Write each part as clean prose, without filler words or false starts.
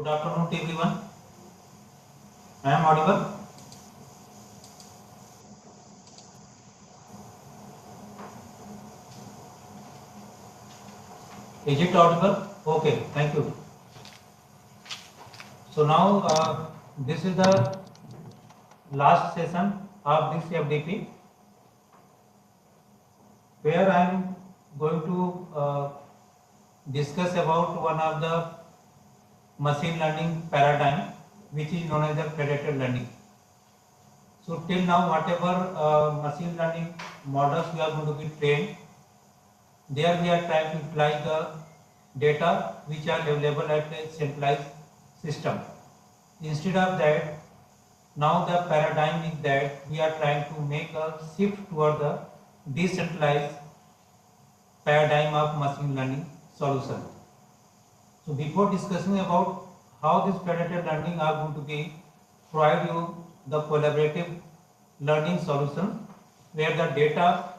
Good afternoon to everyone. I am audible. Is it audible? Okay, thank you. So now this is the last session of this FDP, where I am going to discuss about one of the machine learning paradigm, which is known as the predicted learning. So till now, whatever machine learning models we are going to be trained, there we are trying to utilize the data which are available at a centralized system. Instead of that, now the paradigm is that we are trying to make a shift toward the decentralized paradigm of machine learning solution. So before discussing about how this predicted learning are going to be provide you the collaborative learning solution where the data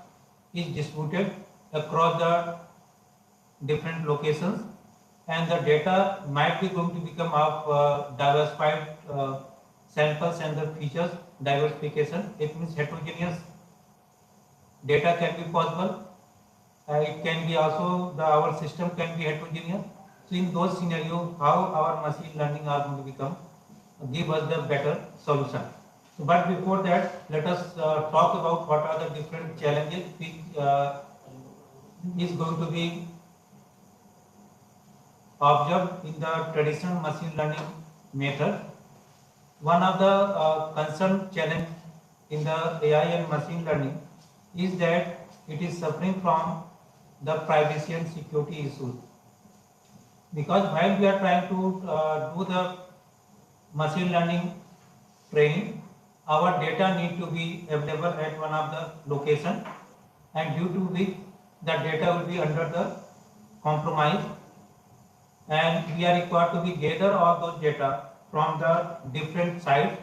is distributed across the different locations, and the data might be going to become of diversified samples and the features diversification. It means heterogeneous data can be possible. It can be also our system can be heterogeneous. So in those scenarios, how our machine learning are going to become give us the better solution. So, but before that, let us talk about what are the different challenges which is going to be observed in the traditional machine learning method. One of the concern challenge in the AI and machine learning is that it is suffering from the privacy and security issues. Because while we are trying to do the machine learning training, our data need to be available at one of the location, and due to which the data will be under the compromise, and we are required to be gather all those data from the different sites,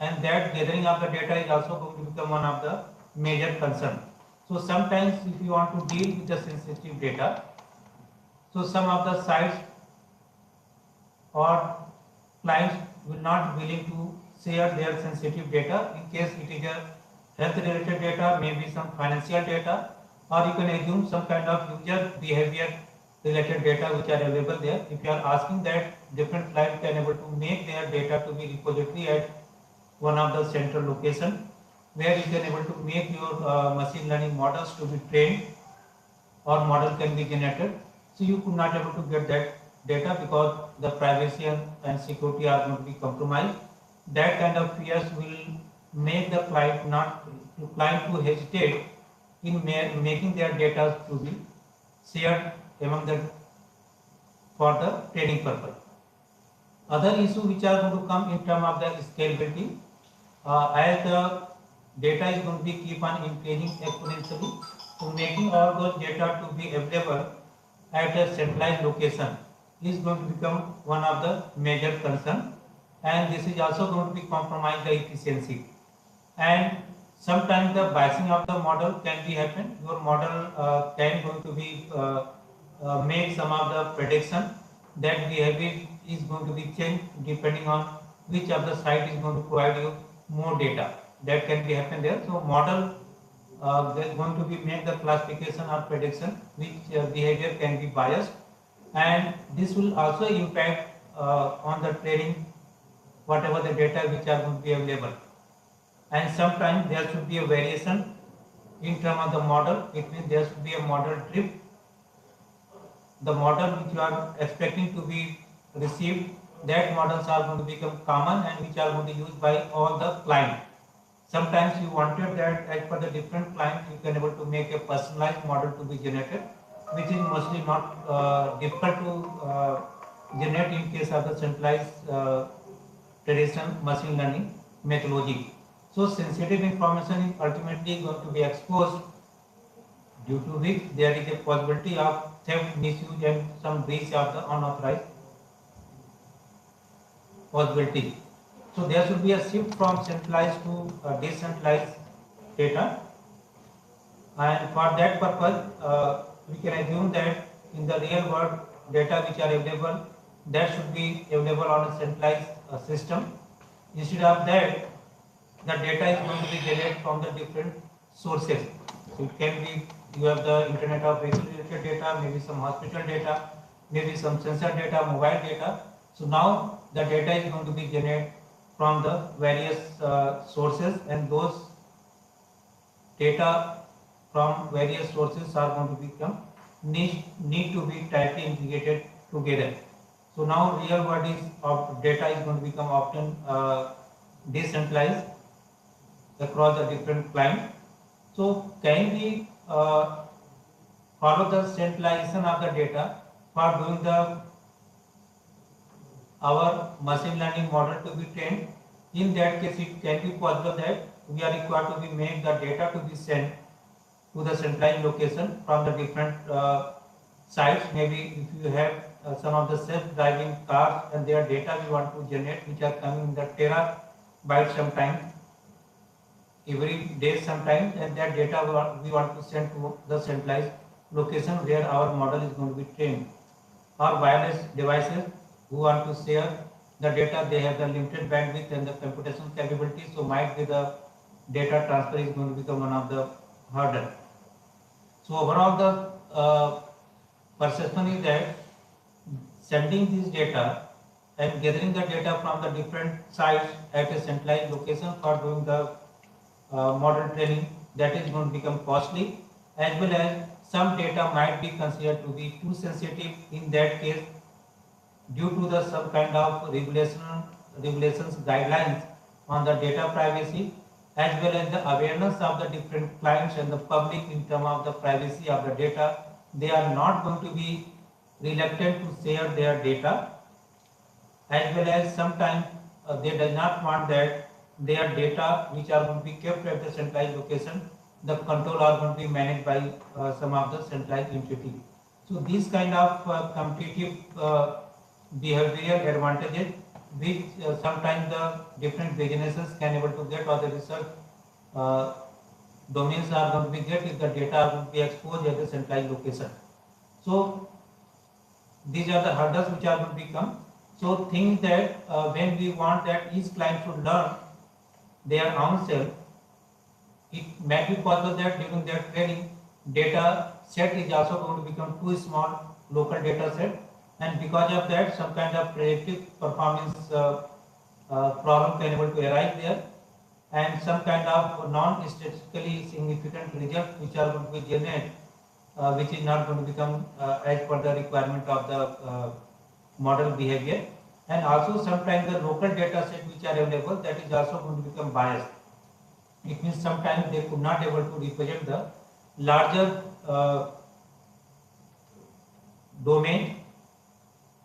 and that gathering of the data is also going to become one of the major concern. So sometimes if you want to deal with the sensitive data, so some of the sites or clients will not be willing to share their sensitive data in case it is a health related data, maybe some financial data, or you can assume some kind of user behavior related data which are available there. If you are asking that, different clients can able to make their data to be repository at one of the central location where you can able to make your machine learning models to be trained or model can be generated. So you could not able to get that data because the privacy and security are going to be compromised. That kind of fears will make the client to hesitate in making their data to be shared among the for the training purpose. Other issues which are going to come in terms of the scalability, as the data is going to be keep on increasing exponentially, so making all those data to be available at a centralized location is going to become one of the major concern, and this is also going to be compromise the efficiency. And sometimes the biasing of the model can be happen. Your model can going to be make some of the prediction that behavior is going to be changed depending on which of the site is going to provide you more data. That can be happen there. So model they're going to be make the classification or prediction which behavior can be biased, and this will also impact on the training whatever the data which are going to be available. And sometimes there should be a variation in terms of the model. It means there should be a model drift. The model which you are expecting to be received, that models are going to become common and which are going to be used by all the clients. Sometimes you wanted that as per the different client, you can able to make a personalized model to be generated, which is mostly not difficult to generate in case of the centralized traditional machine learning methodology. So sensitive information is ultimately going to be exposed, due to which there is a possibility of theft, misuse, and some breach of the unauthorized possibility. So there should be a shift from centralized to decentralized data, and for that purpose we can assume that in the real world data which are available that should be available on a centralized system. Instead of that, the data is going to be generated from the different sources. So it can be, you have the Internet of Vehicle related data, maybe some hospital data, maybe some sensor data, mobile data. So now the data is going to be generated from the various sources, and those data from various sources are going to become need to be tightly integrated together. So now real world is of data is going to become often decentralized across the different clients. So can we follow the centralization of the data for doing the our machine learning model to be trained? In that case, it can be possible that we are required to be make the data to be sent to the centralized location from the different sites. Maybe if you have some of the self-driving cars and their data we want to generate, which are coming in the terabyte sometimes, every day sometimes, and that data we want to send to the centralized location where our model is going to be trained. Or wireless devices who want to share the data, they have the limited bandwidth and the computational capability, so might be the data transfer is going to become one of the hurdle. So overall the perception is that sending this data and gathering the data from the different sites at a centralized location for doing the model training, that is going to become costly, as well as some data might be considered to be too sensitive. In that case, due to the some kind of regulations guidelines on the data privacy, as well as the awareness of the different clients and the public in terms of the privacy of the data, they are not going to be reluctant to share their data, as well as sometimes they do not want that their data which are going to be kept at the centralized location, the control are going to be managed by some of the centralized entity. So these kind of competitive behavioral advantages which sometimes the different businesses can able to get, or the research domains are going to be get if the data are going to be exposed at the centralized location. So these are the hurdles which are going to become. So think that when we want that each client should learn their own self, it may be possible that during that training data set is also going to become too small local data set, and because of that some kind of predictive performance problem can able to arise there, and some kind of non-statistically significant results which are going to be generated, which is not going to become as per the requirement of the model behavior. And also sometimes the local data set which are available, that is also going to become biased. It means sometimes they could not able to represent the larger domain.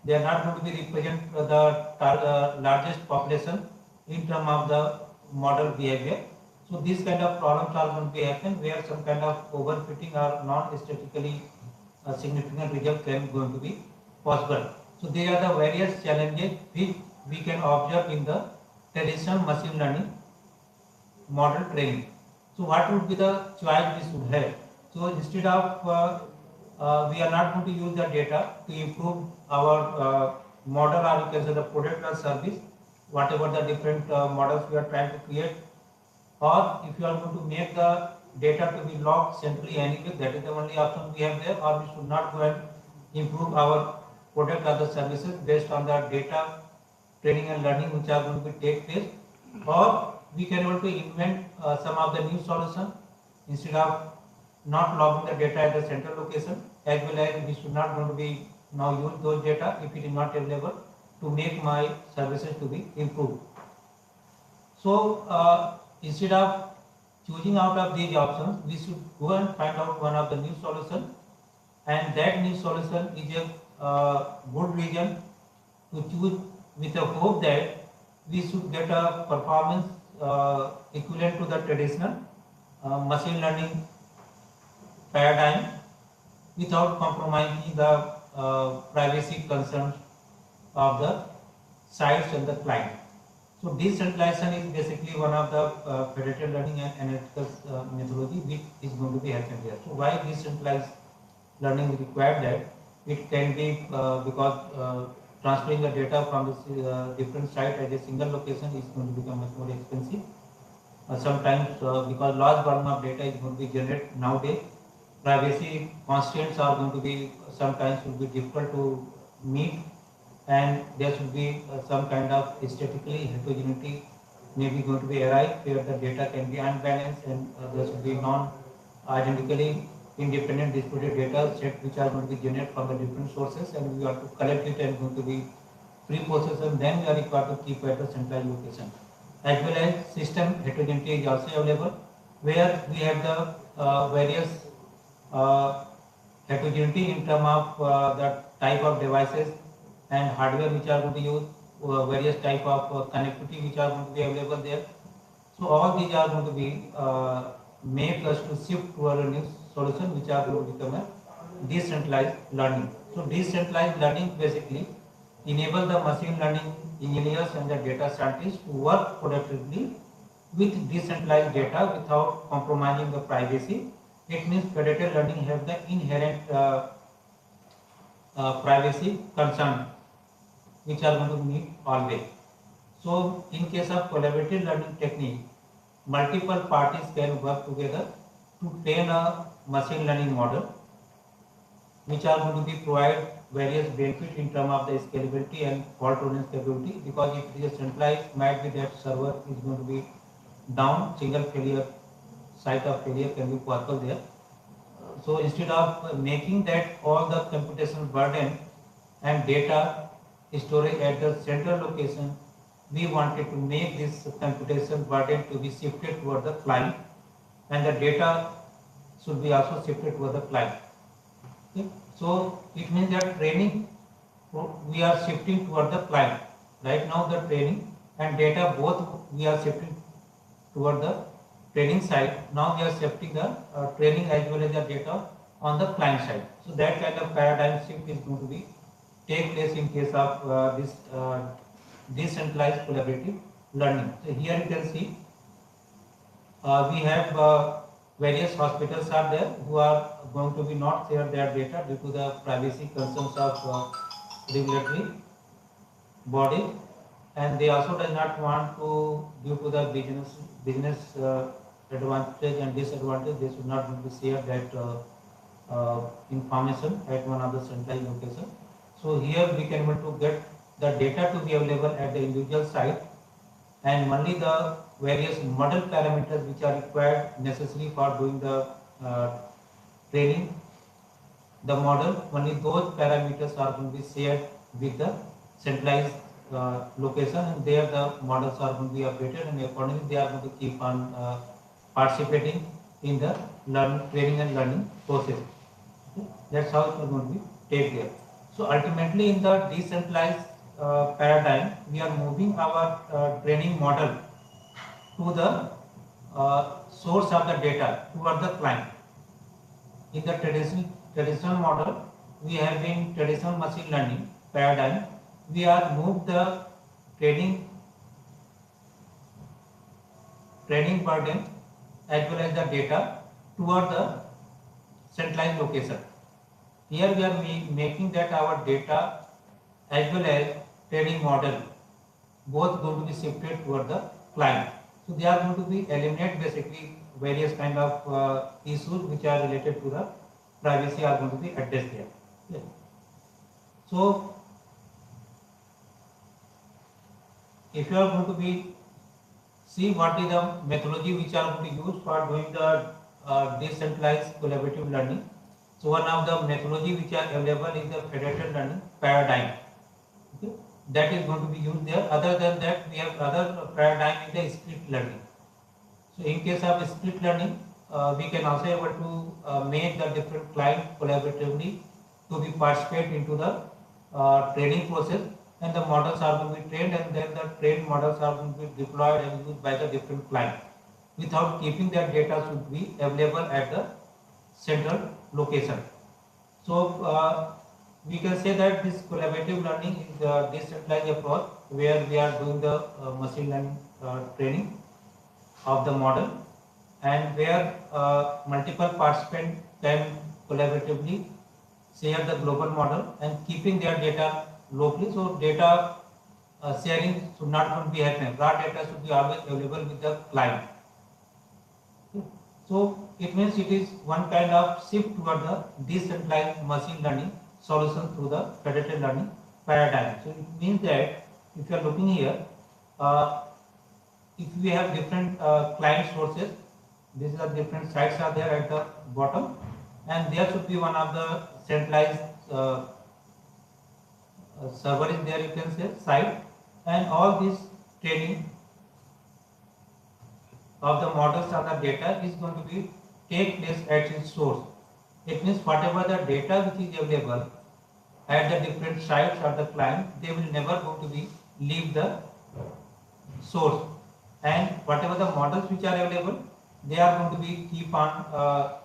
They are not going to be represent the largest population in terms of the model behavior. So these kind of problems are going to be happen where some kind of overfitting or non-statistically significant result can going to be possible. So these are the various challenges which we can observe in the traditional machine learning model training. So what would be the choice we should have? So instead of we are not going to use the data to improve our model, or you can say the product or service, whatever the different models we are trying to create, or if you are going to make the data to be logged centrally anyway, that is the only option we have there, or we should not go and improve our product or the services based on the data training and learning which are going to be take place, or we can able to invent some of the new solution instead of not logging the data at the central location, as well as we should not going to be now use those data if it is not available to make my services to be improved. So instead of choosing out of these options, we should go and find out one of the new solution, and that new solution is a good reason to choose, with the hope that we should get a performance equivalent to the traditional machine learning paradigm without compromising the privacy concerns of the sites and the client. So decentralization is basically one of the predictive learning and analytical methodology which is going to be happening here. So why decentralized learning is required? That it can be because transferring the data from the different site at a single location is going to become much more expensive. Sometimes because large volume of data is going to be generated nowadays, privacy constraints are going to be sometimes will be difficult to meet, and there should be some kind of aesthetically heterogeneity may be going to be arrived where the data can be unbalanced, and there should be non-identically independent distributed data set which are going to be generated from the different sources, and we have to collect it and going to be pre-processed, and then we are required to keep at a centralized location. As well as system heterogeneity is also available, where we have the various heterogeneity in terms of the type of devices and hardware which are going to use, various type of connectivity which are going to be available there. So all these are going to be make us to shift to a new solution which are going to become a decentralized learning. So decentralized learning basically enable the machine learning engineers and the data scientists to work productively with decentralized data without compromising the privacy. It means federated learning have the inherent privacy concern which are going to meet always. So in case of collaborative learning technique, multiple parties can work together to train a machine learning model which are going to be provide various benefits in terms of the scalability and fault tolerance capability, because if it is centralized, might be that server is going to be down, single failure, site of failure can be possible there. So instead of making that all the computational burden and data storage at the central location, we wanted to make this computational burden to be shifted toward the client, and the data should be also shifted toward the client. Okay. So it means that training we are shifting toward the client. Right now the training and data both we are shifting toward the training side. Now we are shifting the training as well as the data on the client side. So that kind of paradigm shift is going to be take place in case of this decentralized collaborative learning. So here you can see we have various hospitals are there who are going to be not share their data due to the privacy concerns of regulatory body, and they also does not want to, due to the business advantage and disadvantage, they should not be share that information at one of the centralized location. So here we can able to get the data to be available at the individual site, and only the various model parameters which are required necessary for doing the training the model, only those parameters are going to be shared with the centralized location, and there the models are going to be updated, and accordingly they are going to keep on participating in the training and learning process. Okay? That's how it is going to be take there. So ultimately in the decentralized paradigm, we are moving our training model to the source of the data toward the client. In the traditional model, we have been traditional machine learning paradigm. We are moved the training burden as well as the data toward the centralized location. Here we are making that our data as well as training model both going to be shifted toward the client. So they are going to be eliminate basically various kind of issues which are related to the privacy are going to be addressed there. Yeah. So if you are going to be see what is the methodology which are going to use for doing the decentralized collaborative learning. So one of the methodology which are available is the federated learning paradigm. Okay. That is going to be used there. Other than that, we have other paradigm in the split learning. So in case of split learning, we can also able to make the different clients collaboratively to be participate into the training process, and the models are going to be trained, and then the trained models are going to be deployed and used by the different clients without keeping that data should be available at the central location. So we can say that this collaborative learning is a decentralized approach where we are doing the machine learning training of the model, and where multiple participants can collaboratively share the global model and keeping their data locally, so data sharing should not going to be happen. Raw data should be always available with the client. Okay. So it means it is one kind of shift toward the decentralized machine learning solution through the federated learning paradigm. So it means that if you are looking here, uh, if we have different client sources, these are different sites are there at the bottom, and there should be one of the centralized server is there, you can say site, and all this training of the models and the data is going to be take place at its source. It means whatever the data which is available at the different sites or the client, they will never going to be leave the source, and whatever the models which are available, they are going to be keep on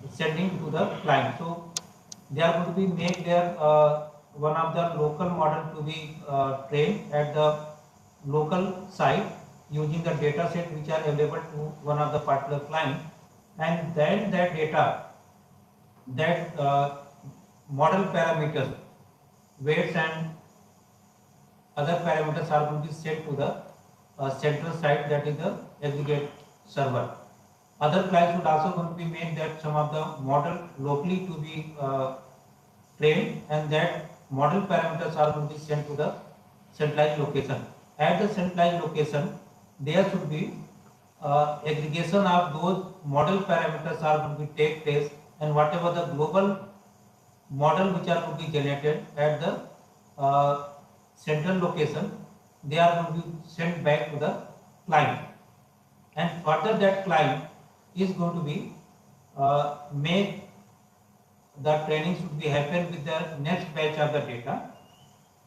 sending to the client. So they are going to be make their one of the local model to be trained at the local site using the data set which are available to one of the particular client, and then that data, that model parameters, weights and other parameters are going to be set to the central site, that is the aggregate server. Other clients would also going to be made that some of the model locally to be trained, and that model parameters are going to be sent to the centralized location. At the centralized location, there should be aggregation of those model parameters are going to be take place, and whatever the global model which are going to be generated at the central location, they are going to be sent back to the client, and further that client is going to be make the training should be happen with the next batch of the data,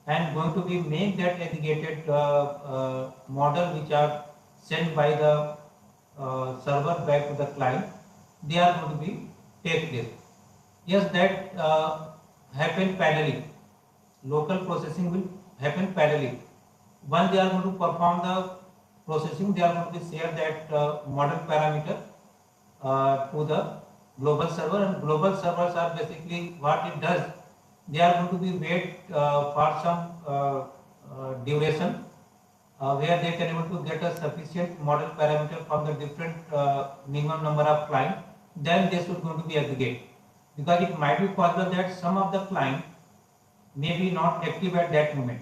and going to be make that aggregated model which are sent by the server back to the client, they are going to be take place. Yes, that happen parallelly. Local processing will happen parallelly. Once they are going to perform the processing, they are going to share that model parameter to the global server, and global servers are basically what it does. They are going to be wait for some duration where they can able to get a sufficient model parameter from the different minimum number of clients. Then they should going to be aggregate, because it might be possible that some of the client may be not active at that moment.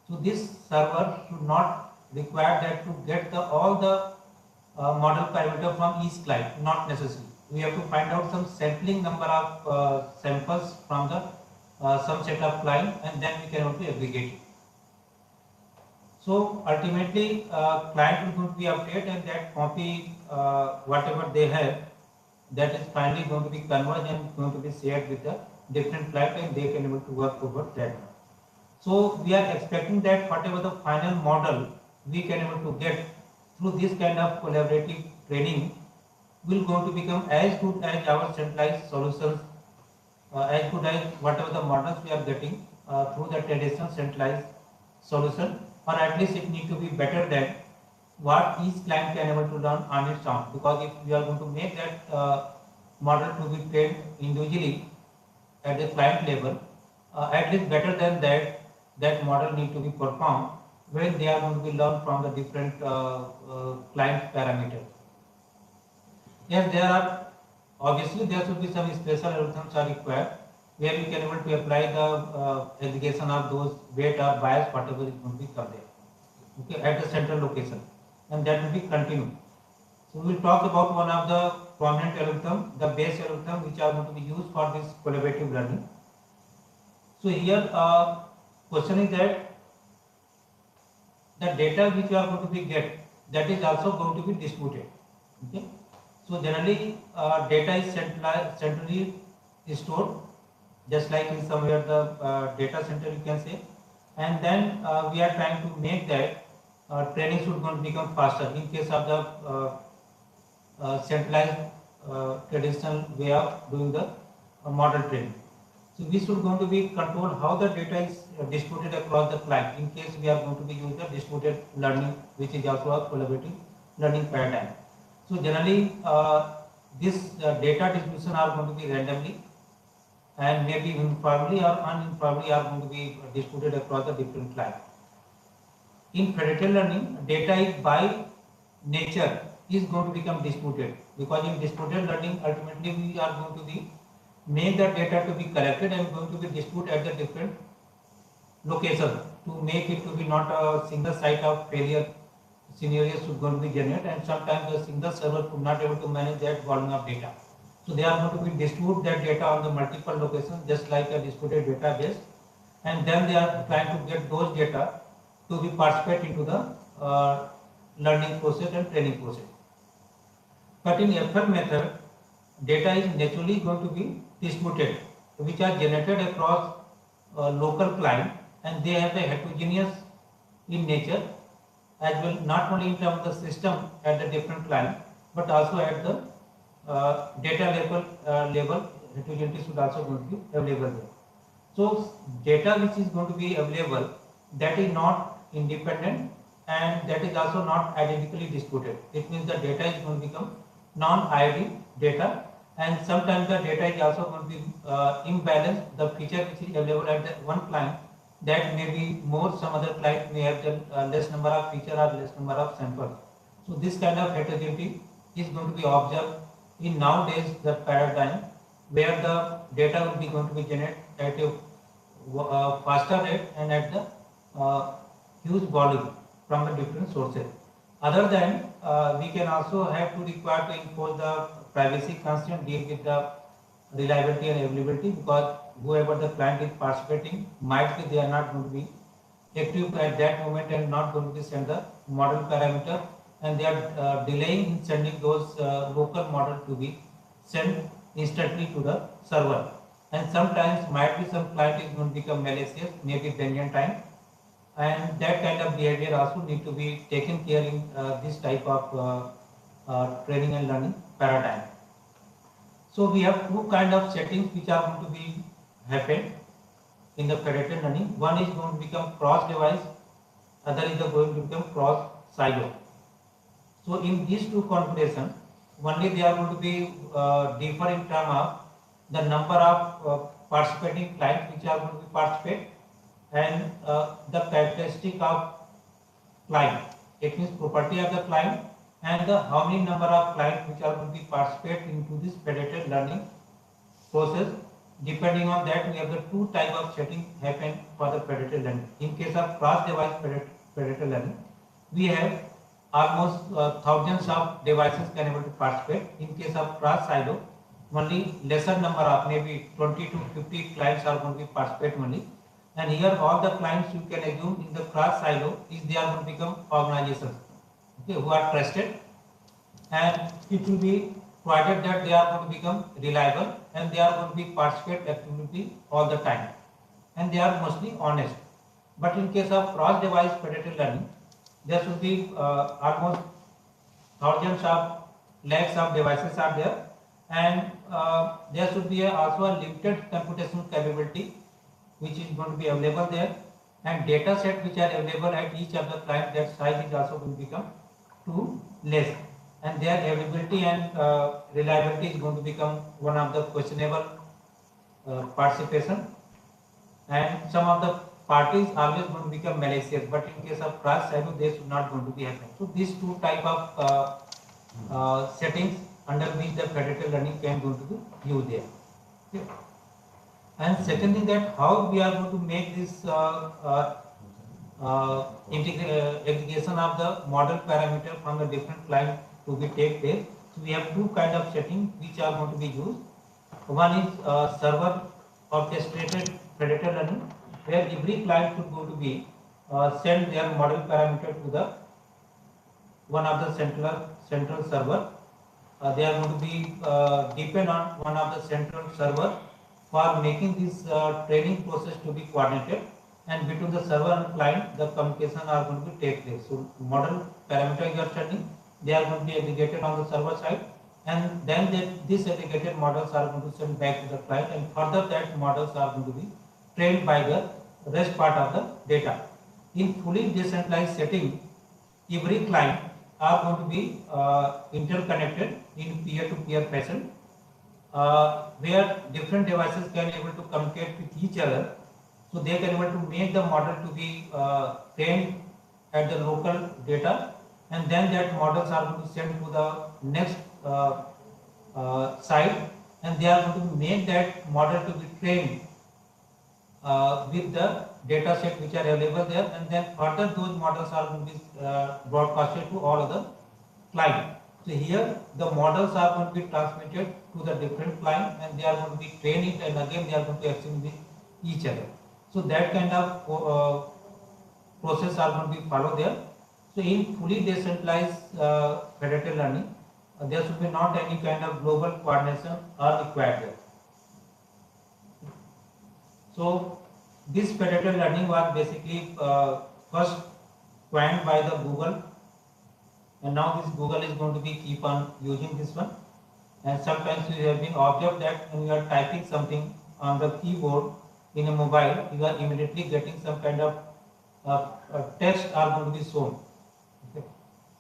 So this server should not require that to get the all the model parameter from each client, not necessary. We have to find out some sampling number of samples from the some set of client, and then we can also aggregate it. So ultimately, client is going to be updated, and that copy whatever they have, that is finally going to be converged and going to be shared with the different client, and they can able to work over that. So we are expecting that whatever the final model we can able to get through this kind of collaborative training will going to become as good as our centralized solutions, as good as whatever the models we are getting through the traditional centralized solution, or at least it need to be better than what each client can able to learn on its own. Because if we are going to make that model to be trained individually at the client level, at least better than that, that model need to be performed when they are going to be learned from the different client parameters. Yes, there are obviously there should be some special algorithms are required where you can able to apply the aggregation of those weight or bias whatever is going to be come there. Okay, at the central location, and that will be continued. So we will talk about one of the prominent algorithm, the base algorithm, which are going to be used for this collaborative learning. So here question is that the data which you are going to be get, that is also going to be distributed. Okay. So generally data is centrally stored, just like in somewhere the data center you can say, and then we are trying to make that training should going to become faster in case of the centralized traditional way of doing the model training. So we should going to be control how the data is distributed across the client in case we are going to be using the distributed learning, which is also a collaborative learning paradigm. So generally this data distribution are going to be randomly, and maybe uniformly or uniformly are going to be distributed across the different clients. In predictive learning, data is by nature is going to become disputed, because in distributed learning ultimately we are going to be make the data to be collected and going to be distributed at the different locations to make it to be not a single site of failure scenarios should going to be generated, and sometimes the single server could not able to manage that volume of data. So they are going to be distribute that data on the multiple locations just like a distributed database, and then they are trying to get those data to be participate into the learning process and training process. But in FF method, data is naturally going to be distributed, which are generated across local client, and they have a heterogeneous in nature as well, not only in terms of the system at the different client, but also at the data level heterogeneity should also going to be available there. So data which is going to be available, that is not independent and that is also not identically distributed. It means the data is going to become non-IID data, and sometimes the data is also going to be imbalanced. The feature which is available at the one client, that may be more, some other client may have the less number of feature or less number of samples. So this kind of heterogeneity is going to be observed in nowadays the paradigm, where the data will be going to be generated at a faster rate and at the huge volume from the different sources. Other than we can also have to require to impose the privacy constraint, deal with the reliability and availability, because whoever the client is participating might be they are not going to be active at that moment and not going to be send the model parameter, and they are delaying in sending those local model to be sent instantly to the server. And sometimes might be some client is going to become malicious, maybe Benjamin time, and that kind of behavior also need to be taken care in this type of training and learning paradigm. So we have two kind of settings which are going to be happen in the predictive learning. One is going to become cross device, other is going to become cross silo. So in these two configurations, only they are going to be differ in terms of the number of participating clients which are going to be participate, and the characteristic of client. It means property of the client and the how many number of clients which are going to be participate into this predictive learning process. Depending on that, we have the two type of setting happen for the predictive learning. In case of cross device predictive learning, we have almost thousands of devices can able to participate. In case of cross silo, only lesser number of maybe 20 to 50 clients are going to be participate only. And here all the clients you can assume in the cross silo is they are going to become organizations, okay, who are trusted, and it will be provided that they are going to become reliable and they are going to be participate activity all the time, and they are mostly honest. But in case of cross device predictive learning, there should be almost thousands of lakhs of devices are there, and there should be also a limited computational capability which is going to be available there, and data set which are available at each of the client, that size is also going to become too less, and their availability and reliability is going to become one of the questionable participation, and some of the parties always going to become malicious. But in case of cross silo, they should not going to be happening. So these two type of settings under which the predictive learning can going to be used there. Okay. And second thing, that how we are going to make this aggregation of the model parameter from the different client to be take place. So we have two kind of settings which are going to be used. One is server orchestrated predictive learning, where every client should go to be send their model parameter to the one of the central server. They are going to be depend on one of the central server for making this training process to be coordinated, and between the server and client the communication are going to be take place. So model parameter you are sending, they are going to be aggregated on the server side, and then these aggregated models are going to send back to the client, and further that models are going to be trained by the rest part of the data. In fully decentralized setting, every client are going to be interconnected in peer-to-peer fashion, where different devices can able to communicate with each other. So they can able to make the model to be trained at the local data, and then that models are going to send to the next site, and they are going to make that model to be trained with the data set which are available there, and then further those models are going to be broadcasted to all other clients. So here the models are going to be transmitted to the different client, and they are going to be trained, and again they are going to exchange with each other. So that kind of process are going to be followed there. So in fully decentralized federated learning, there should be not any kind of global coordination are required there. So this federated learning was basically first coined by the Google, and now this Google is going to be keep on using this one. And sometimes you have been observed that when you are typing something on the keyboard in a mobile, you are immediately getting some kind of text are going to be shown. Okay.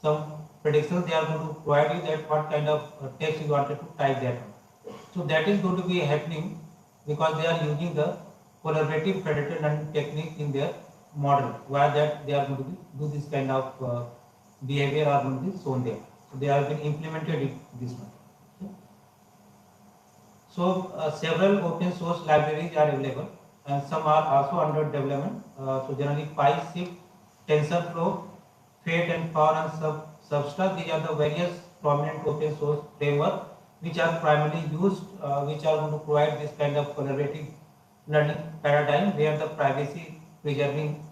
Some predictions they are going to provide you that what kind of text you wanted to type that on. So that is going to be happening because they are using the collaborative federated learning technique in their model, where that they are going to be, do this kind of behavior are going to be shown there. So they have been implemented in this one. Okay. So several open source libraries are available, and some are also under development. So generally PyShift, TensorFlow, Fate and Power and Substrat, these are the various prominent open source frameworks which are primarily used, which are going to provide this kind of collaborative learning paradigm where the privacy preserving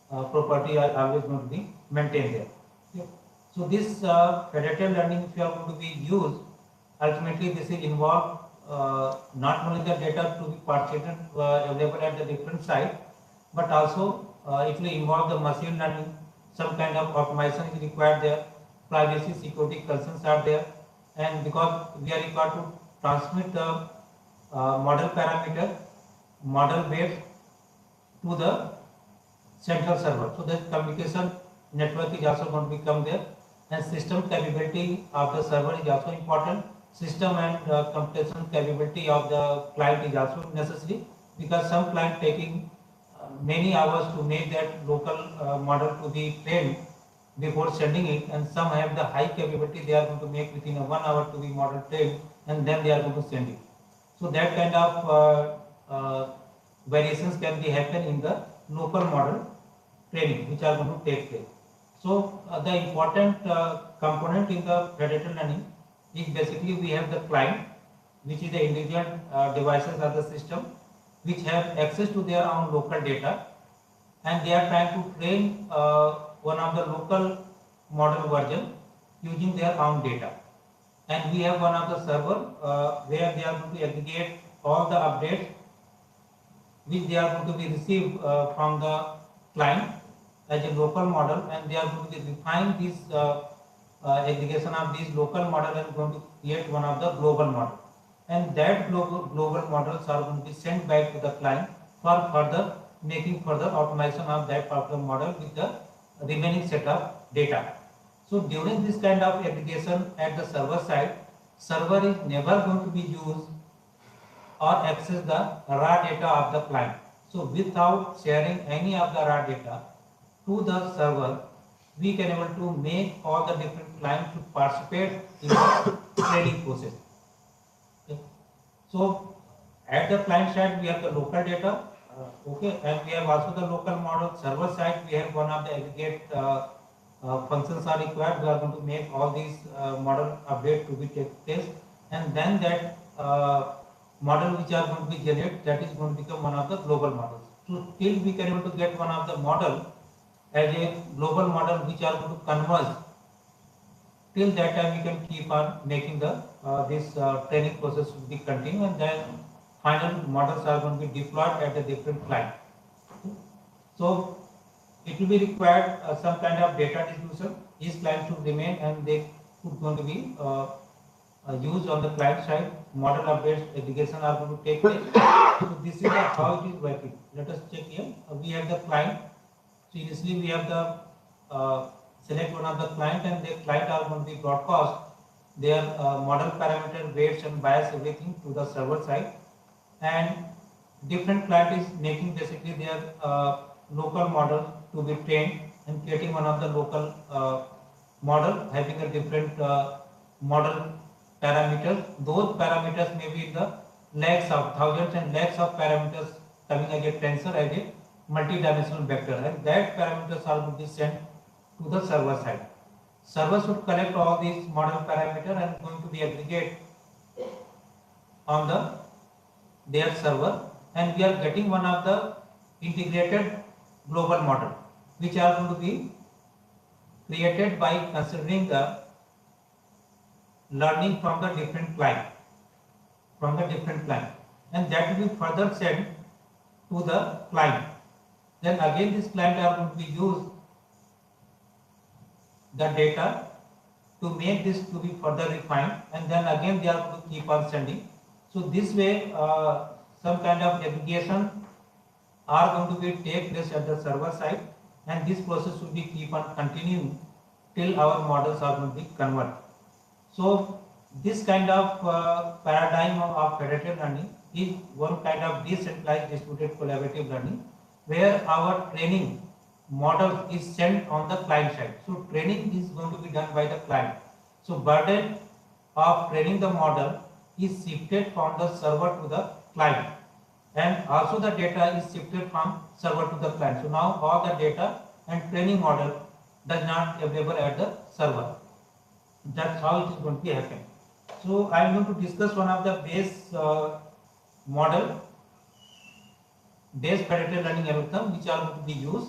property are always going to be maintained there. Okay. So this federated learning, if you are going to be used, ultimately this will involve not only the data to be partitioned available at the different site, but also it will involve the machine learning, some kind of automation is required there, privacy security concerns are there, and because we are required to transmit the model parameter, model weight to the central server. So the communication network is also going to become there, and system capability of the server is also important. System and computation capability of the client is also necessary, because some client taking many hours to make that local model to be trained before sending it, and some have the high capability, they are going to make within a 1 hour to be model trained, and then they are going to send it. So that kind of variations can be happen in the local model training which are going to take place. So the important component in the federated learning is basically we have the client, which is the individual devices of the system which have access to their own local data, and they are trying to train one of the local model version using their own data. And we have one of the server where they are going to aggregate all the updates which they are going to be received from the client as a local model, and they are going to be refine this aggregation of these local model and going to create one of the global model, and that global models are going to be sent back to the client for further making further automation of that particular model with the remaining set of data. So during this kind of aggregation at the server side, server is never going to be used or access the raw data of the client. So without sharing any of the raw data to the server, we can able to make all the different clients to participate in the training process. Okay. So at the client side, we have the local data, okay, and we have also the local model. Server side, we have one of the aggregate functions are required. We are going to make all these model update to be take place, and then that model which are going to be generated, that is going to become one of the global models. So till we can able to get one of the model as a global model which are going to converge, till that time we can keep on making the this training process will be continued, and then final models are going to be deployed at the different client. So it will be required some kind of data distribution. Each client should remain, and they could going to be used on the client side. Model updates, aggregation are going to take place. So this is how it is working. Let us check here. We have the client. So initially we have the select one of the client, and the client are going to be broadcast their model parameter, weights and bias, everything to the server side, and different client is making basically their local model to be trained and creating one of the local model having a different model parameters. Those parameters may be in the lakhs of thousands and lakhs of parameters coming as a tensor as a multi-dimensional vector, and that parameters are going to be sent to the server side. Server should collect all these model parameter and going to be aggregate on their server, and we are getting one of the integrated global model which are going to be created by considering the learning from the different client, and that will be further sent to the client. Then again this client are going to be use the data to make this to be further refined, and then again they are going to keep on sending. So this way some kind of aggregation are going to be take place at the server side, and this process will be keep on continuing till our models are going to be converted. So this kind of paradigm of federated learning is one kind of decentralized distributed collaborative learning where our training model is sent on the client side. So training is going to be done by the client. So burden of training the model is shifted from the server to the client, and also the data is shifted from server to the client. So now all the data and training model does not available at the server. That's how it is going to be happen. So I am going to discuss one of the base model, base federated learning algorithm which are going to be used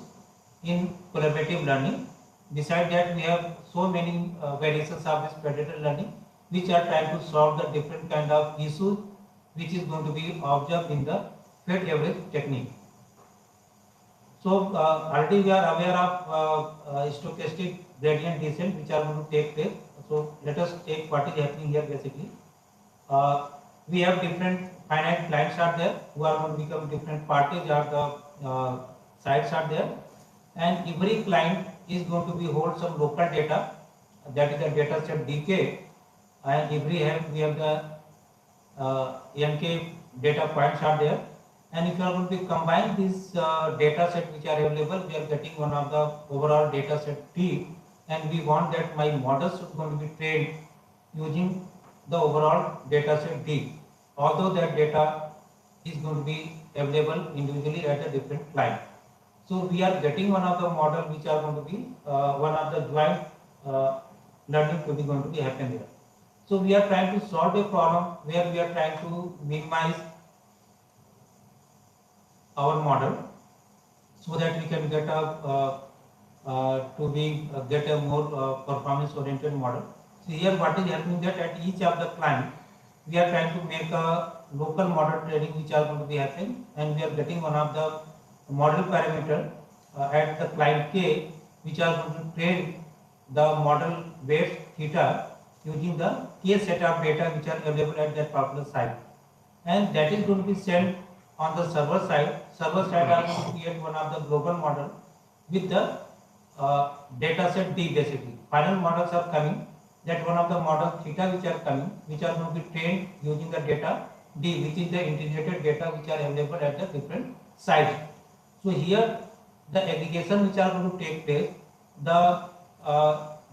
in collaborative learning. Besides that, we have so many variations of this federated learning which are trying to solve the different kind of issues which is going to be observed in the Fed average technique. So already we are aware of stochastic gradient descent which are going to take place. So let us take what is happening here basically. We have different finite clients are there who are going to become different parties, or the sites are there, and every client is going to be hold some local data, that is the data set dk, and every we have the nk data points are there, and if you are going to be combine these data set which are available, we are getting one of the overall data set t, and we want that my models are going to be trained using the overall data set d, although that data is going to be available individually at a different client. So we are getting one of the model which are going to be one of the joint learning to be going to be happen there. So we are trying to solve a problem where we are trying to minimize our model so that we can get a get a more performance oriented model. So here what is happening that at each of the client we are trying to make a local model training which are going to be happening, and we are getting one of the model parameter at the client k which are going to train the model weight theta using the k set of data which are available at that particular site, and that is going to be sent on the server side. Server side are going to create one of the global model with the data set d basically. Final models are coming, that one of the model theta which are coming, which are going to be trained using the data d, which is the integrated data which are available at the different sites. So here the aggregation which are going to take place, the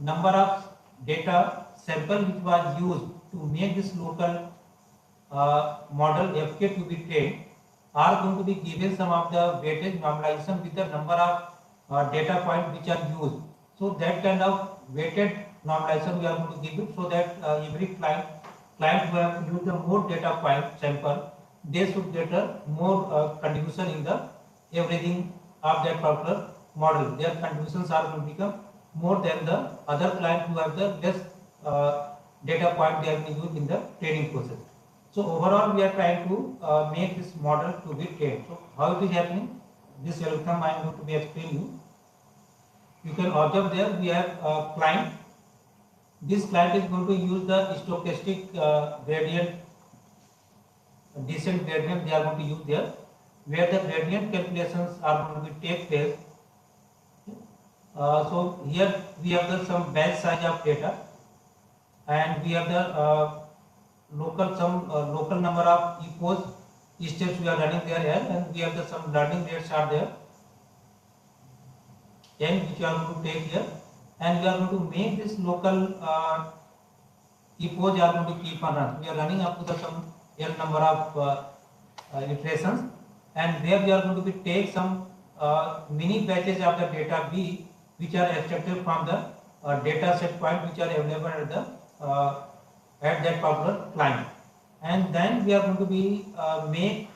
number of data sample which was used to make this local model fk to be trained are going to be given some of the weightage normalization with the number of data points which are used. So that kind of weighted normalization we are going to give it, so that every client who have used the more data point sample, they should get a more contribution in the everything of that particular model. Their contributions are going to become more than the other client who have the less data point they have been used in the training process. So overall we are trying to make this model to be trained. So how it is happening? This algorithm I am going to be explaining you. You can observe there we have a client. This client is going to use the stochastic gradient descent gradient they are going to use there, where the gradient calculations are going to be take place. So here we have the some batch size of data, and we have the local number of epochs steps we are running there, and we have the some learning rates are there, n, which we are going to take here, and we are going to make this local epoch are going to keep on running. We are running up to the some n number of iterations, and there we are going to be take some mini batches of the data B, which are extracted from the data set point which are available at the at that particular client, and then we are going to be make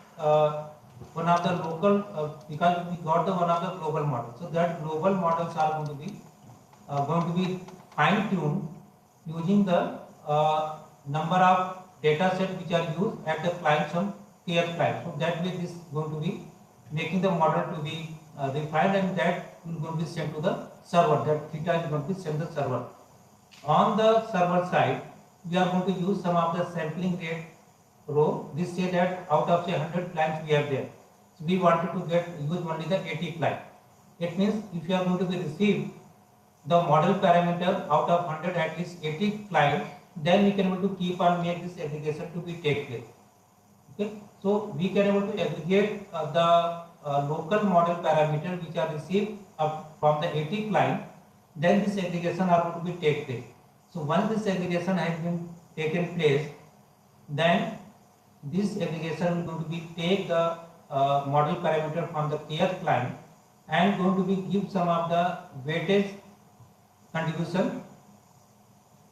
one of the local because we got the one of the global model. So that global models are going to be fine tuned using the number of data set which are used at the client, some peer client. So that way this is going to be making the model to be refined, and that will going to be sent to the server. That theta is going to be sent to the server. On the server side, we are going to use some of the sampling rate row. This say that out of say 100 clients we have there, so we wanted to use only the 80 client. It means if you are going to be receive the model parameter out of 100 at least 80 client, then we can able to keep on make this aggregation to be take place. Okay, so we can able to aggregate the local model parameter which are received from the 80 client, then this aggregation are going to be take place. So once this aggregation has been taken place, then this aggregation will going to be take the model parameter from the peer client and going to be give some of the weightage contribution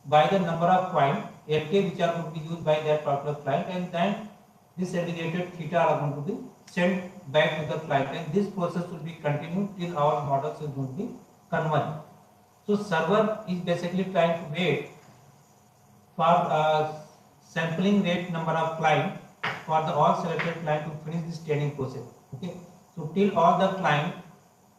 by the number of point Lk which are going to be used by that particular client, and then this aggregated theta are going to be sent back to the client, and this process will be continued till our models is going to be converged. So server is basically trying to wait for sampling rate number of client for the all selected client to finish this training process. Okay, so till all the client,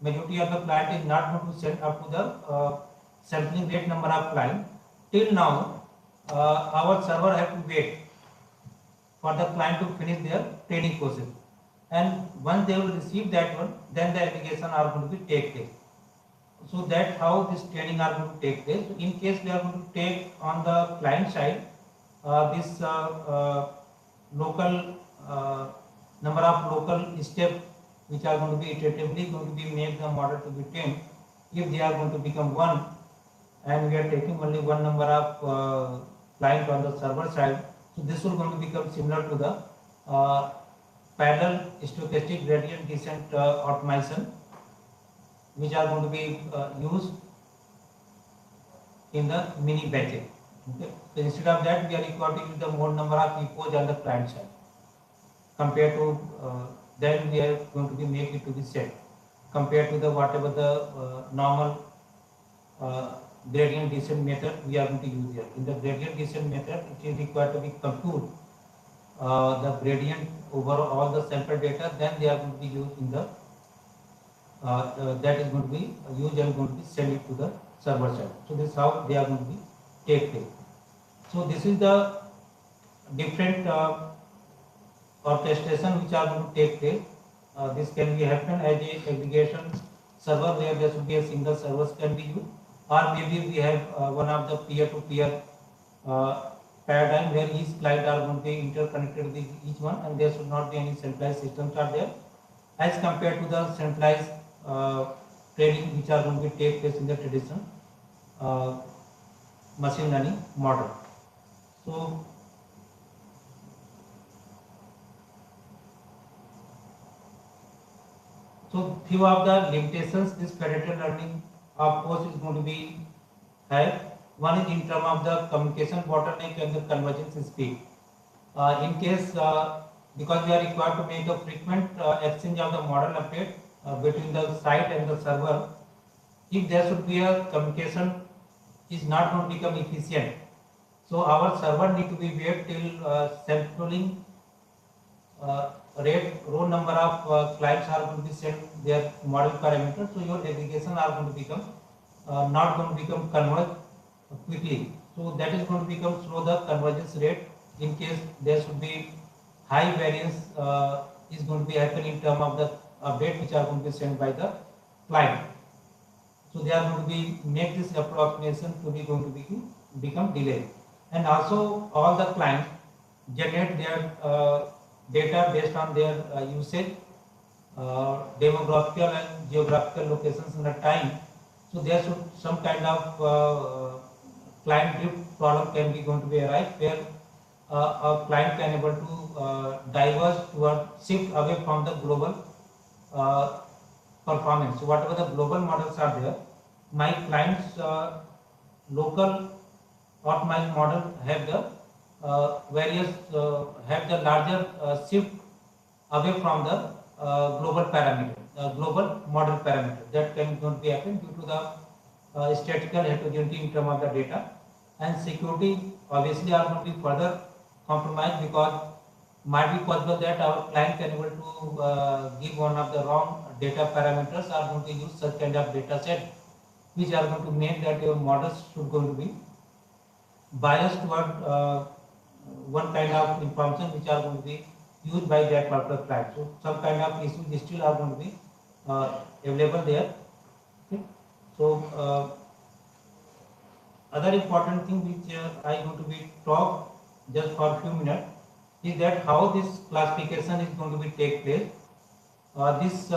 majority of the client is not going to send up to the sampling rate number of client. Till now, our server have to wait for the client to finish their training process, and once they will receive that one, then the aggregation are going to be take place. So that's how this training are going to take place. So in case we are going to take on the client side this local number of local steps which are going to be iteratively going to be make the model to be 10. If they are going to become 1, and we are taking only one number of client on the server side, so this will going to become similar to the parallel stochastic gradient descent optimization, which are going to be used in the mini batches. Okay, so instead of that, we are required to use the more number of epochs on the client side compared to then we are going to be make it to be set compared to the whatever the normal gradient descent method we are going to use here. In the gradient descent method, it is required to be compute the gradient over all the sample data, then they are going to be used in the that is going to be used and going to be send it to the server side. So this is how they are going to be take place. So this is the different orchestration which are going to take place. This can be happen as a aggregation server where there should be a single servers can be used, or maybe we have one of the peer-to-peer paradigm where each client are going to be interconnected with each one, and there should not be any centralized systems are there as compared to the centralized training which are going to take place in the traditional machine learning model. So few of the limitations this federated learning of course is going to be have. One is in terms of the communication bottleneck and the convergence speed. In case because we are required to make a frequent exchange of the model update between the site and the server, if there should be a communication is not going to become efficient. So our server need to be wait till sampling rate row number of clients are going to be sent their model parameters. So your aggregation are going to become not going to become converged quickly. So that is going to become slow the convergence rate. In case there should be high variance is going to be happen in terms of the update which are going to be sent by the client. So they are going to be make this approximation to be going to be become delayed. and also all the clients generate their data based on their usage, demographical and geographical locations in the time. So there should some kind of client drift problem can be going to be arise where a client can able to diverge toward shift away from the global uh, performance. So whatever the global models are there, my clients local optimized model have the various have the larger shift away from the global parameter, global model parameter. That can not be happen due to the statistical heterogeneity in terms of the data, and security obviously are going to be further compromised because might be possible that our client can able to give one of the wrong data parameters, are going to use such kind of data set which are going to make that your models should going to be biased toward one kind of information which are going to be used by that particular client. So some kind of issues still are going to be available there. Okay. So other important thing which I am going to be talk just for a few minutes is that how this classification is going to be take place. This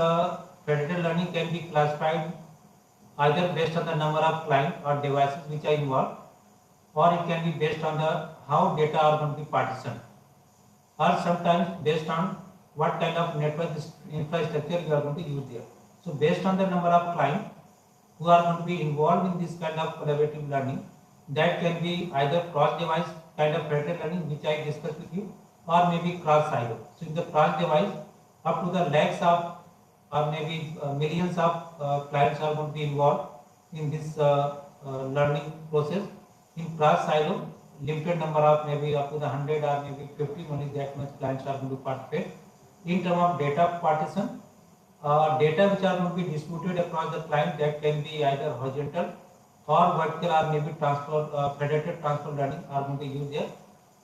predicted learning can be classified either based on the number of clients or devices which are involved, or it can be based on the how data are going to be partitioned, or sometimes based on what kind of network infrastructure you are going to use there. So based on the number of clients who are going to be involved in this kind of collaborative learning, that can be either cross device kind of predicted learning which I discussed with you, or maybe cross silo. So in the cross device, up to the lakhs of or maybe millions of clients are going to be involved in this learning process. In cross silo, limited number of maybe up to the 100 or maybe 50 only that much clients are going to participate. In terms of data partition, data which are going to be distributed across the client, that can be either horizontal or vertical or maybe transfer predicted transfer learning are going to use there.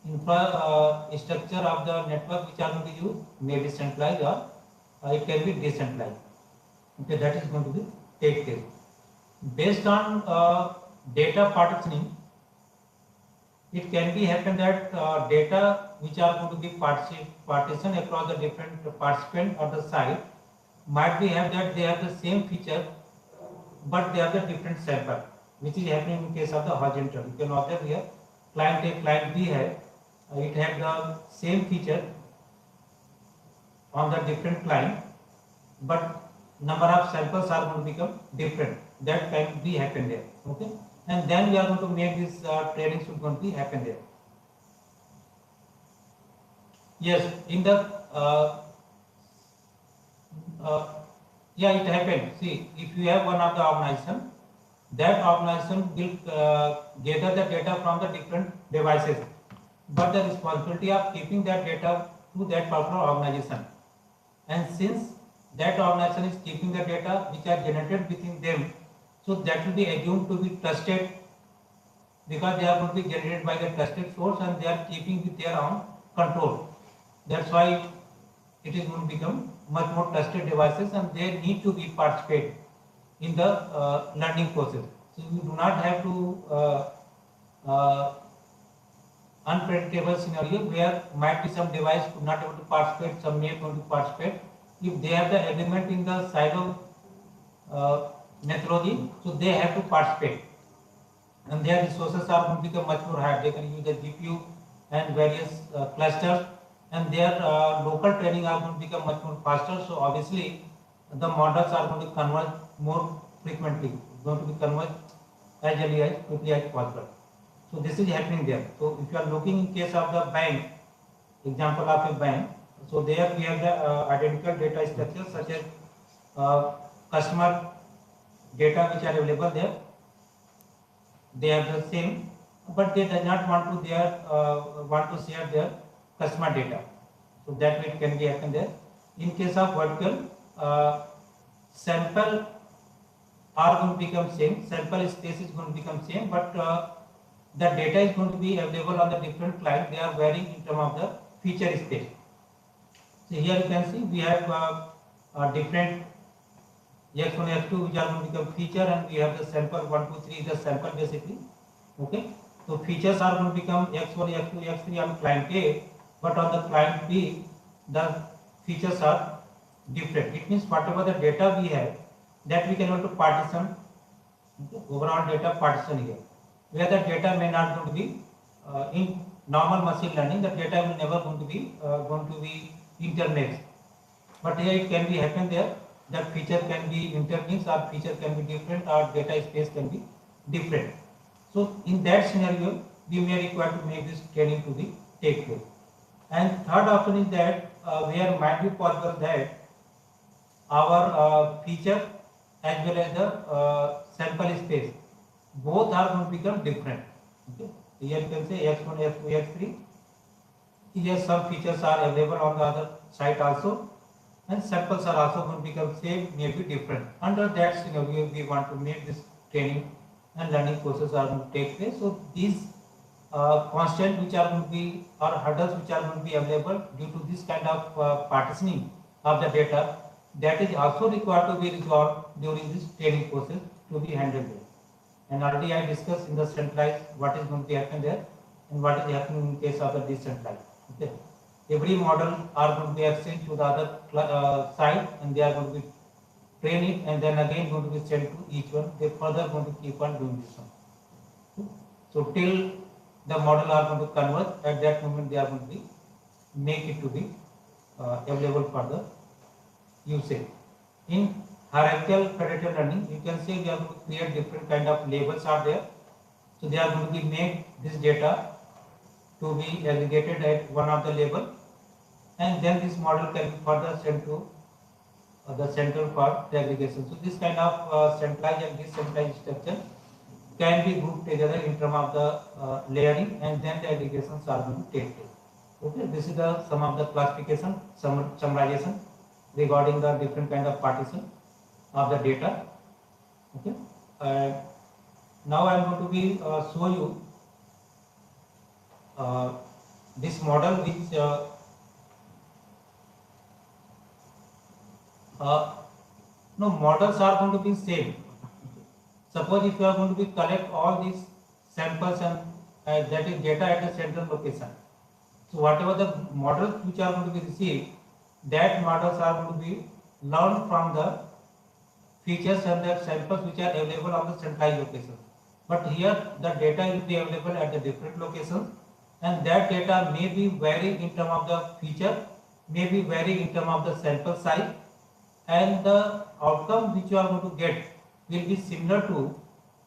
Infrastructure of the network which are going to use may be centralized or it can be decentralized. Okay, that is going to be take place. Based on data partitioning, it can be happen that data which are going to be partitioned across the different participant or the site might be have that they have the same feature, but they have the different sample, which is happening in case of the horizontal. You can observe here, client A, client B have it have the same feature on the different client, but number of samples are going to become different. That can be happen there. Okay, and then we are going to make this training should going to be happen there. Yes, in the yeah, it happened. See, if you have one of the organization, that organization will gather the data from the different devices, but the responsibility of keeping that data to that particular organization. And since that organization is keeping the data which are generated within them, so that will be assumed to be trusted because they are going to be generated by the trusted source and they are keeping with their own control. That's why it is going to become much more trusted devices and they need to be participate in the learning process. So you do not have to unpredictable scenario where might be some device could not able to participate, some may going to participate. If they have the agreement in the silo methodology, so they have to participate, and their resources are going to become much more higher. They can use the GPU and various clusters, and their local training are going to become much more faster. So obviously, the models are going to converge more frequently, going to be converged as early as quickly as possible. So this is happening there. So if you are looking in case of the bank, example of a bank, so there we have the identical data structure such as customer data which are available there. They are the same, but they do not want to share their customer data. So that way it can be happen there. In case of vertical, sample are going to become same, sample space is going to become same, but the data is going to be available on the different client. They are varying in terms of the feature space. So here you can see we have different X1, X2 which are going to become feature, and we have the sample 1, 2, 3 the sample basically. Okay, So features are going to become x1, x2, x3 on client A, but on the client B, the features are different. It means whatever the data we have, that we can able to partition, overall data partition here, where the data may not going to be in normal machine learning, the data will never going to be intermixed. But here it can be happen there that feature can be intermixed or feature can be different or data space can be different. So in that scenario, we may require to make this training to be take place. And third option is that where might be possible that our feature as well as the sample space both are going to become different. Okay. Here you can say x1, x2, x3. Here some features are available on the other side also, and samples are also going to become same, maybe different. Under that scenario, we want to make this training and learning process are going to take place. So these constants which are going to be or hurdles which are going to be available due to this kind of partitioning of the data, that is also required to be resolved during this training process to be handled there. And already I discussed in the centralized what is going to be happen there and what is happening in case of the decentralized. Okay. Every model are going to be exchanged to the other side, and they are going to be train it and then again going to be sent to each one. They further going to keep on doing this one. Okay. So till the model are going to converge, at that moment they are going to be make it to be available for the usage. In hierarchical predictive learning, you can say we are going to create different kind of labels are there. So they are going to be make this data to be aggregated at one of the label, and then this model can be further sent to the central for the aggregation. So this kind of centralized and decentralized structure can be grouped together in terms of the layering, and then the aggregations are going to take place. Okay, this is the some of the classification, summarization regarding the different kind of partition of the data. Okay, now I am going to be show you this model which no models are going to be same. Suppose if you are going to be collect all these samples and that is data at a central location. So whatever the models which are going to be received, that models are going to be learned from the features and the samples which are available on the centralized location. But here the data will be available at the different locations, and that data may be vary in terms of the feature, may be vary in terms of the sample size, and the outcome which you are going to get will be similar to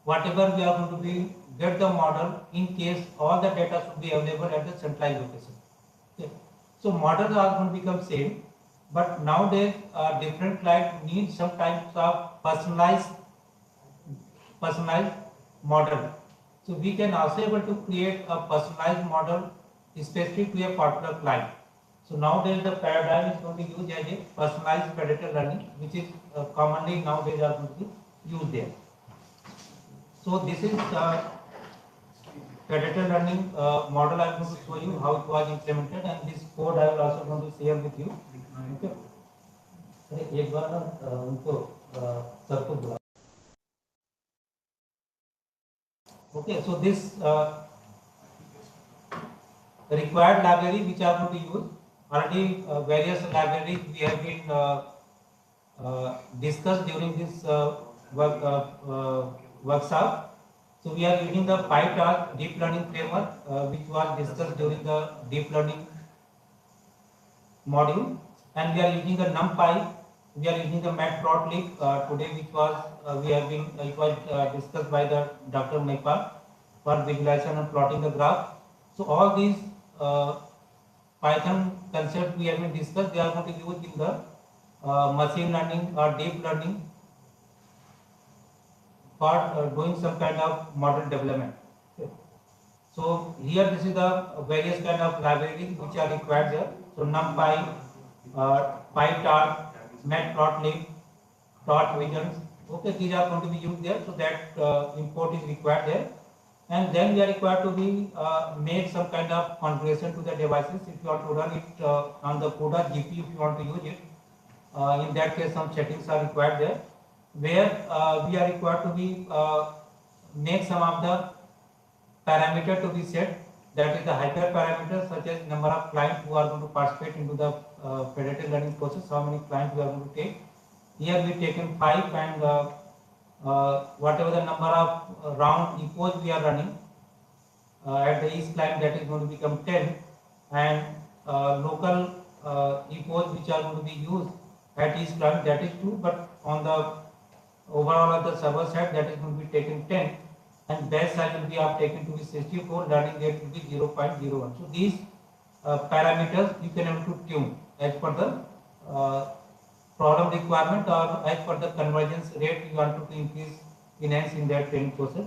whatever we are going to be get the model in case all the data should be available at the centralized location. Okay. So models are going to become same, but nowadays different clients need some types of personalized model. So we can also able to create a personalized model specific to a particular client. So nowadays the paradigm is going to use as a personalized predictive learning, which is commonly nowadays are going to be used there. So this is the predictive learning model I am going to show you how it was implemented, and this code I will also going to share with you. Okay. एक बार ना उनको sir को बुला. Okay, so this required library which are going to use already various libraries we have been discussed during this workshop. So we are using the PyTorch deep learning framework which was discussed during the deep learning module, and we are using the NumPy. We are using the matplotlib today, which was it was discussed by the Dr. Nepal for visualization and plotting the graph. So all these Python concepts we have been discussed, they are going to be used in the machine learning or deep learning for doing some kind of model development. Okay. So here this is the various kind of libraries which are required there. So NumPy, PyTorch, matplotlib, torch visions. Okay, these are going to be used there. So that import is required there, and then we are required to be make some kind of configuration to the devices. If you want to run it on the CUDA GPU, if you want to use it, in that case some settings are required there, where we are required to be make some of the parameter to be set, that is the hyperparameter, such as number of clients who are going to participate into the predictive learning process, how many clients we are going to take. Here we taken 5, and whatever the number of round echoes we are running at the each client, that is going to become 10, and local echoes which are going to be used at each client, that is 2, but on the overall of the server side, that is going to be taken 10, and batch size will be taken to be 64, learning rate will be 0.01. So these parameters you can able to tune as per the problem requirement, or as per the convergence rate you want to increase, enhance in that training process.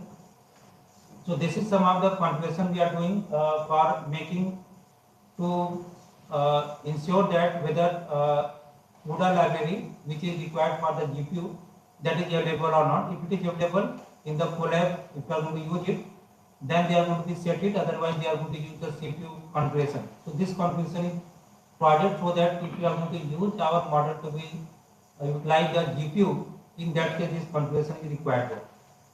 So this is some of the configuration we are doing for making to ensure that whether CUDA library which is required for the GPU, that is available or not. If it is available in the collab, if you are going to use it, then they are going to be set it, otherwise they are going to use the CPU configuration. So this configuration is provided so that if you are going to use our model to be utilize the GPU, in that case this configuration is required.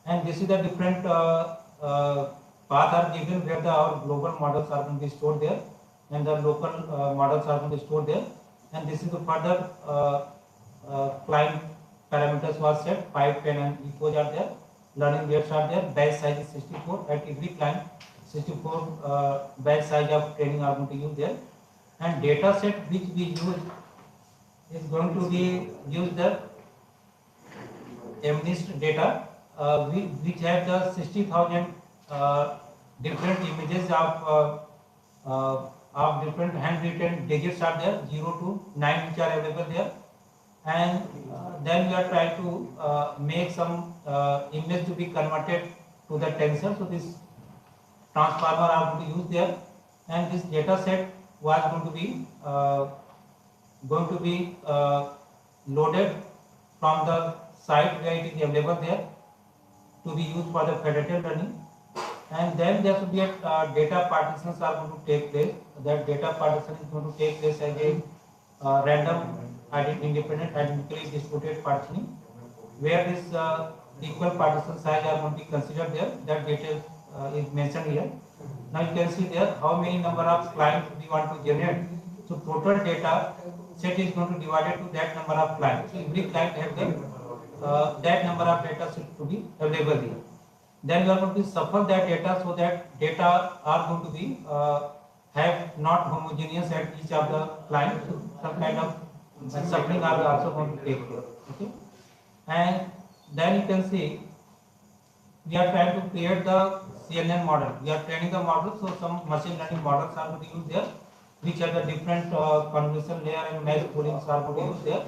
And this is the different path are given where our global models are going to be stored there, and the local models are going to be stored there, and this is the further client parameters was set, 5, 10 and echoes are there, learning rates are there, batch size is 64, at every client 64 batch size of training are going to use there, and data set which we use is going to be use the MNIST data which have the 60,000 different images of different handwritten digits are there, 0 to 9 which are available there, and then we are trying to make some image to be converted to the tensor. So this transformer are going to use there, and this data set was going to be loaded from the site where it is available there to be used for the predictive learning, and then there should be a data partitions are going to take place. That data partition is going to take place as a random independent identically distributed partitioning, where this equal partition size are going to be considered there. That data is mentioned here. Now you can see there how many number of clients we want to generate. So total data set is going to be divided to that number of clients. So every client have the that number of data set to be available here. Then we are going to shuffle that data, so that data are going to be have not homogeneous at each of the clients. So some kind of shuffling are also going to take place. Okay, and then you can see we are trying to create the CNN model. We are training the model, so some machine learning models are going to use there, which have the different convolution layer and mesh poolings are going to use there.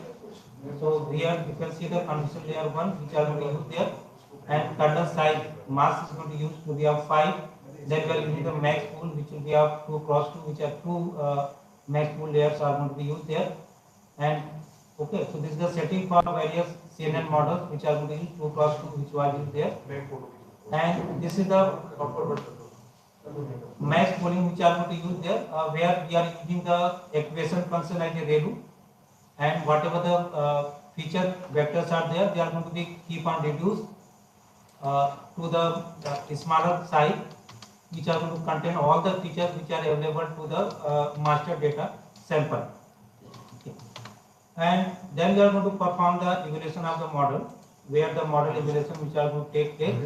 So here you can see the convolution layer 1 which are going to use there, and kernel size mass is going to use to be of 5. Then we are using the max pool which will be of 2 cross 2, which are 2 max pool layers are going to be used there. And okay, so this is the setting for various CNN models which are going to use 2 cross 2 which was used there. And this is the max pooling which are going to use there, where we are using the equation function as a ReLU, and whatever the feature vectors are there, they are going to be keep on reduced to the smaller size, which are going to contain all the features which are available to the master data sample. Okay. And then we are going to perform the evaluation of the model, where the model evaluation which are going to take place.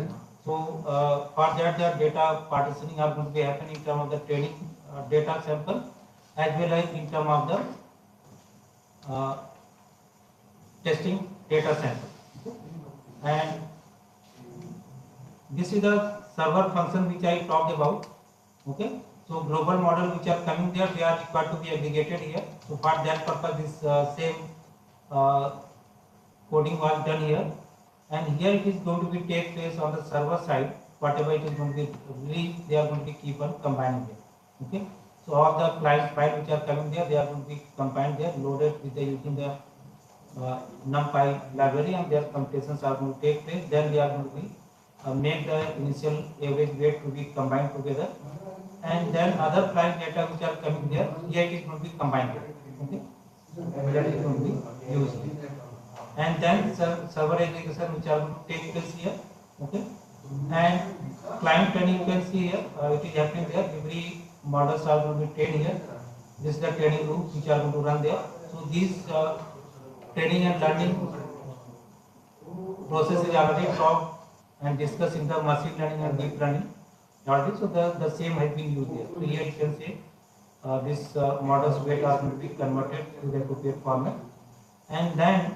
So for that the data partitioning are going to be happening in terms of the training data sample, as well as in terms of the testing data sample. And this is the server function which I talked about. Okay, so global model which are coming there, they are required to be aggregated here. So for that purpose this same coding was done here, and here it is going to be take place on the server side. Whatever it is going to be released, they are going to be keep on combining it. Okay, so all the client file which are coming there, they are going to be combined there, loaded with the using the NumPy library, and their computations are going to take place. Then they are going to be make the initial average weight to be combined together, and then other client data which are coming there, here it is going to be combined. Okay, that is going to be used, and then server aggregation which are going to take place here. Okay, and client training, you can see here, it is happening there. Every models are going to be trained here. This is the training rooms which are going to run there. So these training and learning process is already talked and discussed in the machine learning and deep learning already. So the same has been used there. So here you can say this models weight are going to be converted to the appropriate format, and then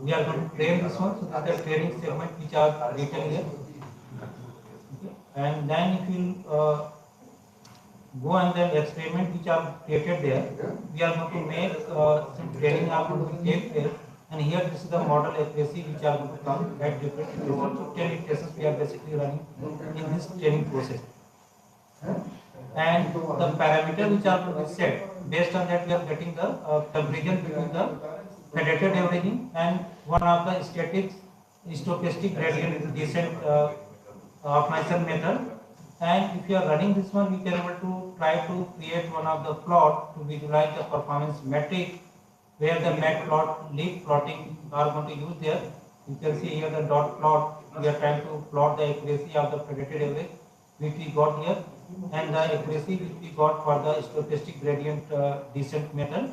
we are going to train this one. So that is the training segment which are written here. Okay. And then if you go and then experiment which are created there, we are going to make some training are going to take place, and here this is the model accuracy which are going to come at different iterations. So 10 iterations we are basically running in this training process, and the parameter which are going to be set, based on that we are getting the comparison between the predicted averaging and one of the static stochastic gradient descent optimization method. And if you are running this one, we can able to try to create one of the plot to visualize the performance metric, where the matplot leaf plotting are going to use there. You can see here the dot plot. We are trying to plot the accuracy of the predicted average which we got here, and the accuracy which we got for the stochastic gradient descent method,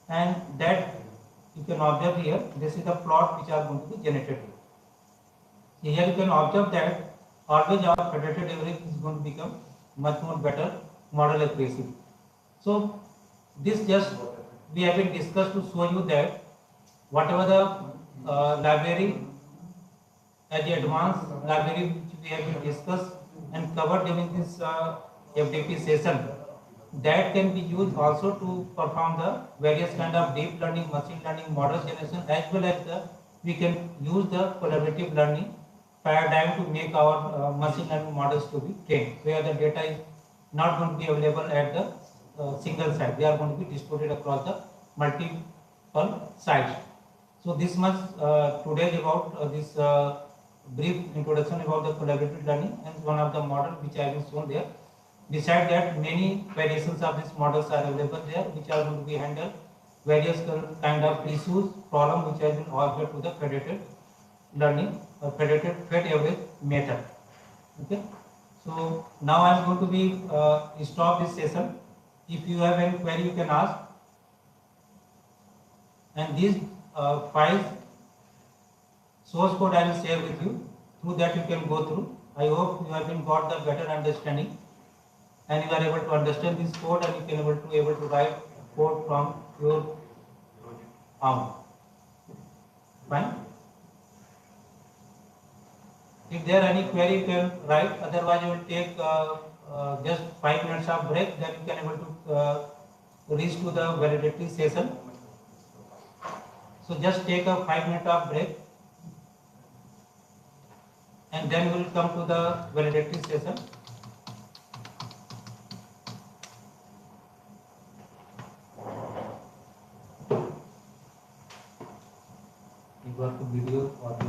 and that you can observe here. This is the plot which are going to be generated here. So here you can observe that always our predicted average is going to become much more better model accuracy. So this just we have been discussed to show you that whatever the library as the advanced library which we have been discussed and covered during this FDP session, that can be used also to perform the various kind of deep learning, machine learning, model generation, as well as we can use the collaborative learning paradigm to make our machine learning models to be trained, where the data is not going to be available at the single site. They are going to be distributed across the multiple sites. So this much today about this brief introduction about the collaborative learning and one of the model which I have shown there. Besides that, many variations of these models are available there, which are going to be handled various kind of issues, problem which has been offered to the predicted learning or predicted weight average method. Okay. So now I am going to be stop this session. If you have any query, you can ask. And these files source code I will share with you. Through that you can go through. I hope you have been got the better understanding, and you are able to understand this code, and you can able to write code from your own. Fine. If there are any query, you can write. Otherwise, you will take just 5 minutes of break. Then you can able to reach to the validity session. So just take a 5 minute of break, and then we will come to the validity session. You got the video or the